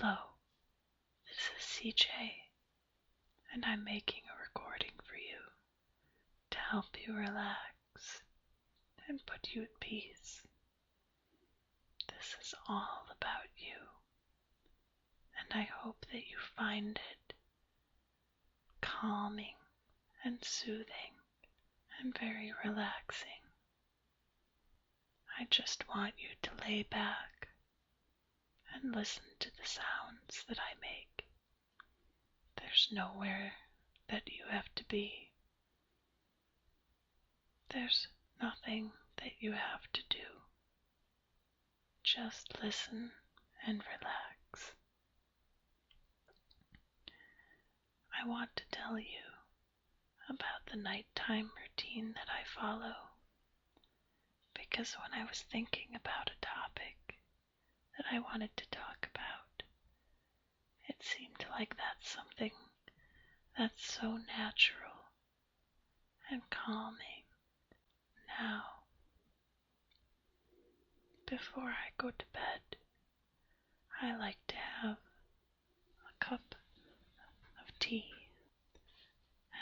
Hello, this is CJ, and I'm making a recording for you to help you relax and put you at peace. This is all about you, and I hope that you find it calming and soothing and very relaxing. I just want you to lay back and listen to the sounds that I make. There's nowhere that you have to be. There's nothing that you have to do. Just listen and relax. I want to tell you about the nighttime routine that I follow, because when I was thinking about a topic that I wanted to talk about, it seemed like that's something that's so natural and calming. Now, before I go to bed, I like to have a cup of tea.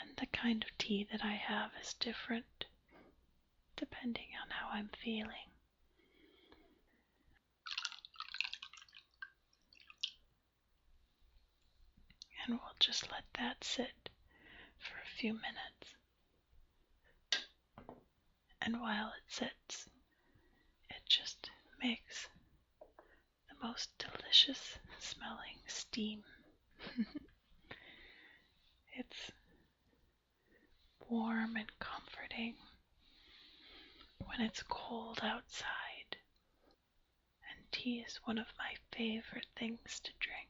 And the kind of tea that I have is different depending on how I'm feeling. And we'll just let that sit for a few minutes. And while it sits, it just makes the most delicious smelling steam. It's warm and comforting when it's cold outside. And tea is one of my favorite things to drink.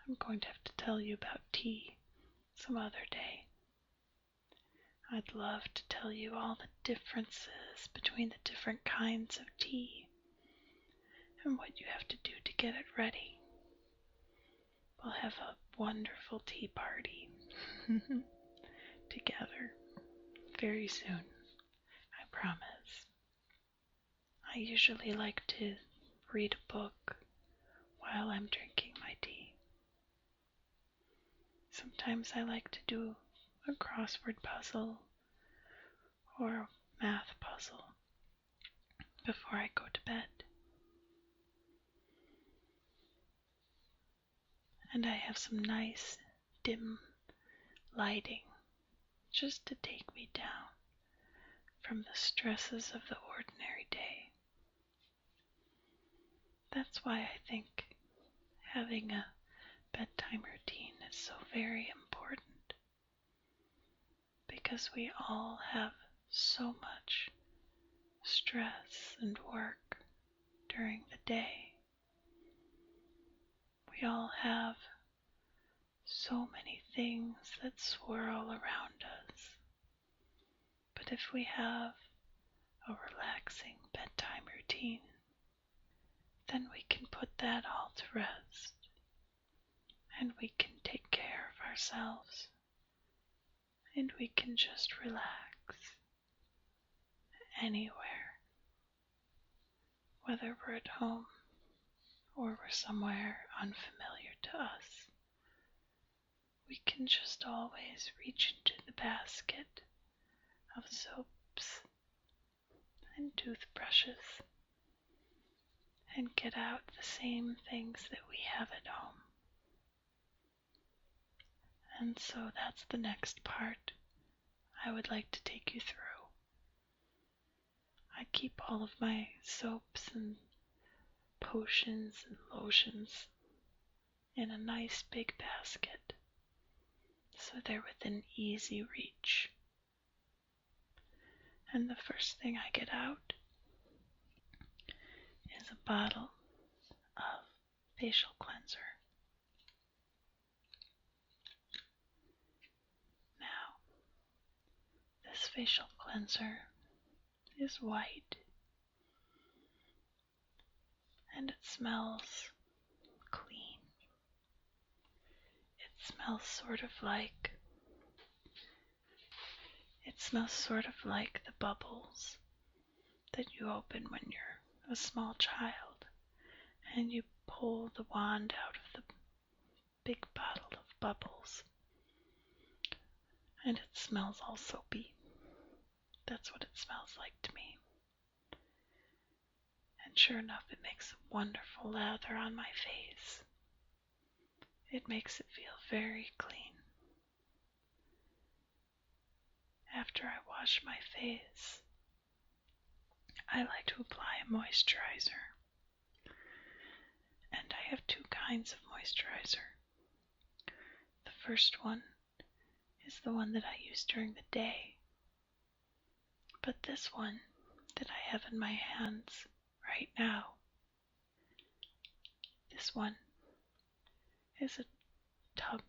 I'm going to have to tell you about tea some other day. I'd love to tell you all the differences between the different kinds of tea and what you have to do to get it ready. We'll have a wonderful tea party together very soon, I promise. I usually like to read a book while I'm drinking my tea. Sometimes I like to do a crossword puzzle or a math puzzle before I go to bed. And I have some nice dim lighting just to take me down from the stresses of the ordinary day. That's why I think having a bedtime routine is so very important, because we all have so much stress and work during the day. We all have so many things that swirl around us. But if we have a relaxing bedtime routine, then we can put that all to rest, and we can take care of ourselves, and we can just relax anywhere, whether we're at home or we're somewhere unfamiliar to us. We can just always reach into the basket of soaps and toothbrushes and get out the same things that we have at home. And so that's the next part I would like to take you through. I keep all of my soaps and potions and lotions in a nice big basket, so they're within easy reach. And the first thing I get out is a bottle of facial cleanser. Now, this facial cleanser is white, and it smells clean. It smells sort of like the bubbles that you open when you're a small child and you pull the wand out of the big bottle of bubbles, and it smells all soapy. That's what it smells like to me. And sure enough, it makes a wonderful lather on my face. It makes it feel very clean. After I wash my face, I like to apply a moisturizer. And I have two kinds of moisturizer. The first one is the one that I use during the day. But this one that I have in my hands right now, this one is a tub,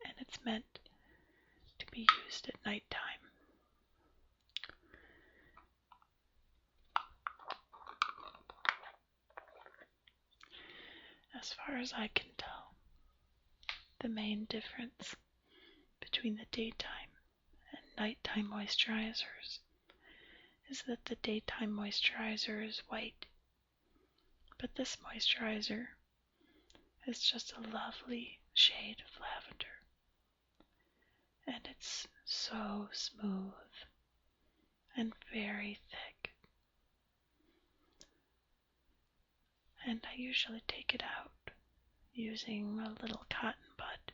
and it's meant to be used at nighttime. As far as I can tell, the main difference between the daytime and nighttime moisturizers is that the daytime moisturizer is white, but this moisturizer is just a lovely shade of lavender. And it's so smooth and very thick. And I usually take it out using a little cotton bud,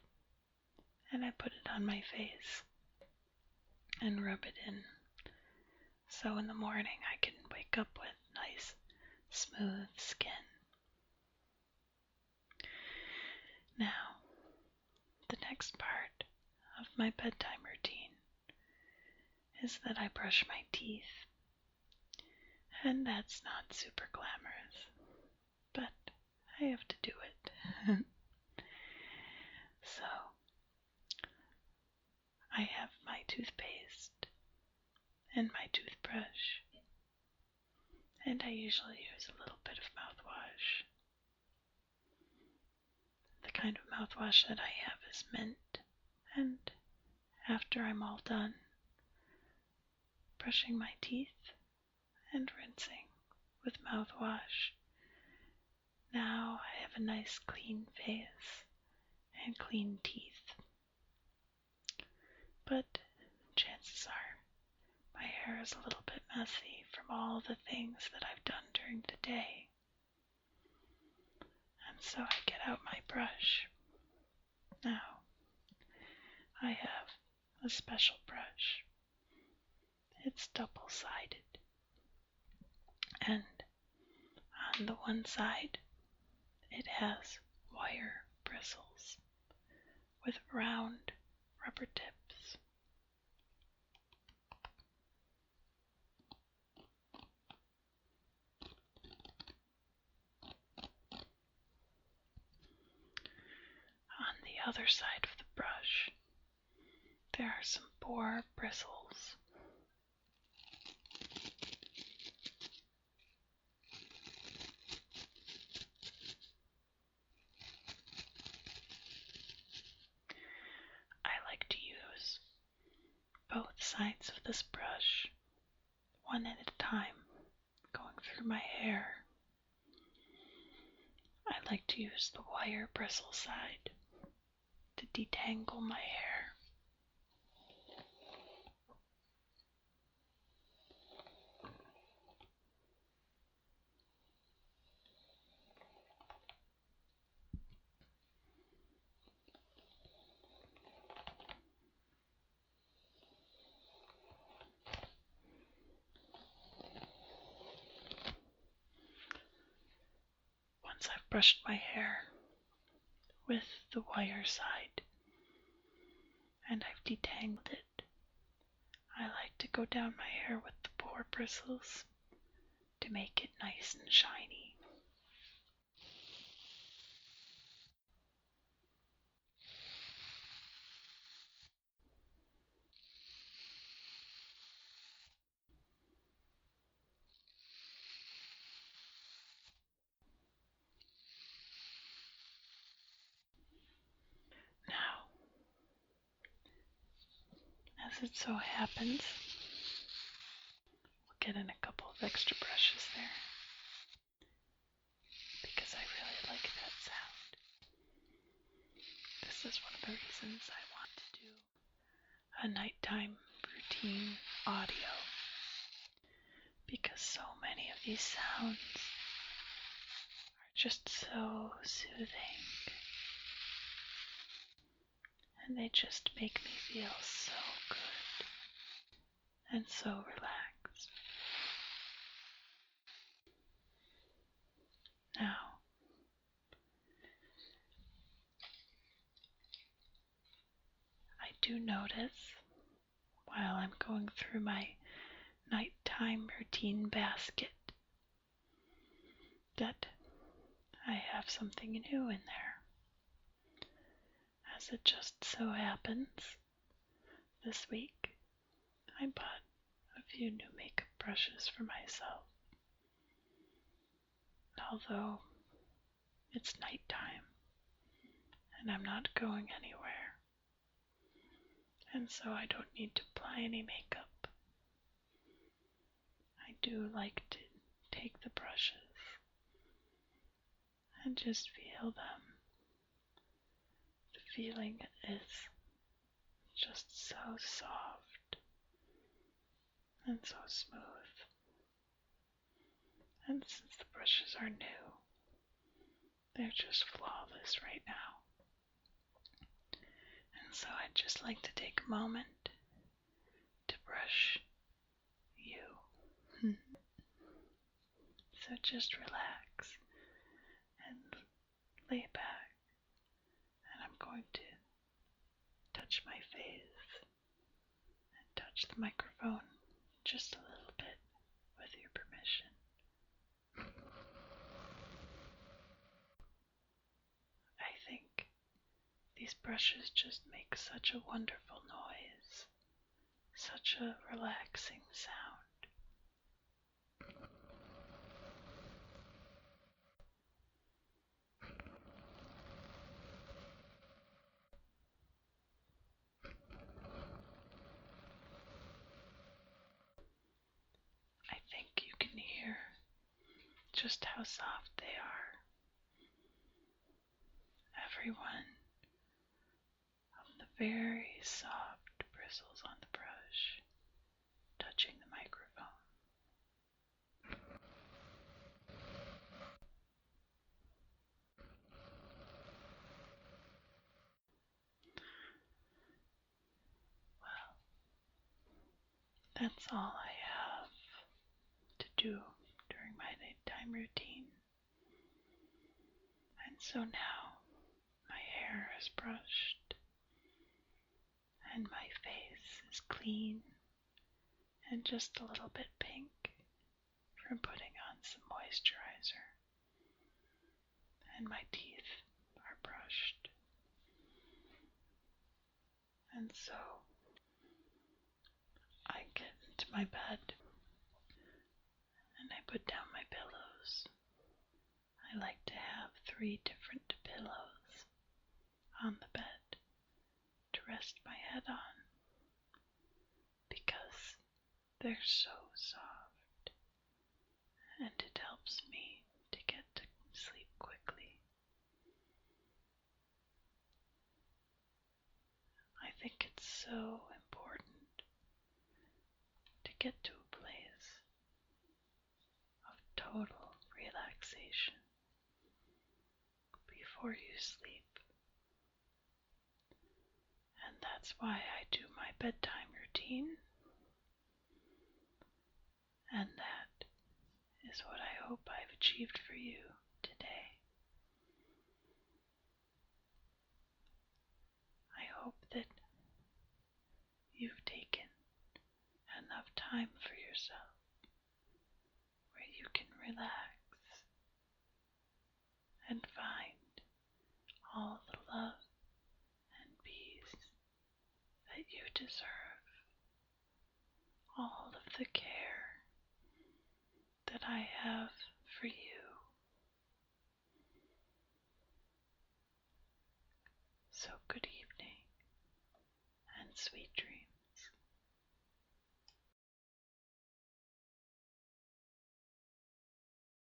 and I put it on my face and rub it in. So in the morning I can wake up with nice, smooth skin. Now, the next part of my bedtime routine is that I brush my teeth. And that's not super glamorous, but I have to do it. So, I have my toothpaste and my toothbrush, and I usually use a little bit of mouthwash. The kind of mouthwash that I have is mint, and after I'm all done brushing my teeth and rinsing with mouthwash, now I have a nice clean face and clean teeth. But chances are my hair is a little bit messy from all the things that I've done during the day. And so I get out my brush. Now, I have a special brush. It's double-sided. And on the one side, it has wire bristles with round rubber tips. On the other side of the brush, there are some boar bristles. I like to use both sides of this brush, one at a time, going through my hair. I like to use the wire bristle side to detangle my hair. Once I've brushed my hair with the wire side and I've detangled it, I like to go down my hair with the boar bristles to make it nice and shiny. Now, as it so happens, we'll get in a couple of of extra brushes there because I really like that sound. This is one of the reasons I want to do a nighttime routine audio, because so many of these sounds are just so soothing, and they just make me feel so good and so relaxed. Now, I do notice while I'm going through my nighttime routine basket that I have something new in there. As it just so happens, this week I bought a few new makeup brushes for myself. Although it's nighttime and I'm not going anywhere, and so I don't need to apply any makeup, I do like to take the brushes and just feel them. The feeling is just so soft and so smooth. And since the brushes are new, they're just flawless right now. And so I'd just like to take a moment to brush you. So just relax and lay back, and I'm going to touch my face and touch the microphone just a little bit with your permission. I think these brushes just make such a wonderful noise, such a relaxing sound. I think you can hear just how soft they are. Every one of the very soft bristles on the brush touching the microphone. Well, that's all I have to do during my nighttime routine. And so now my hair is brushed and my face is clean and just a little bit pink from putting on some moisturizer. And my teeth are brushed. And so I get into my bed and I put down my pillows. I like to have 3 different pillows on the bed to rest my head on because they're so soft and it helps me to get to sleep quickly. I think it's so important to get to a place of total relaxation before you sleep. And that's why I do my bedtime routine. And that is what I hope I've achieved for you today. I hope that you've taken enough time for yourself where you can relax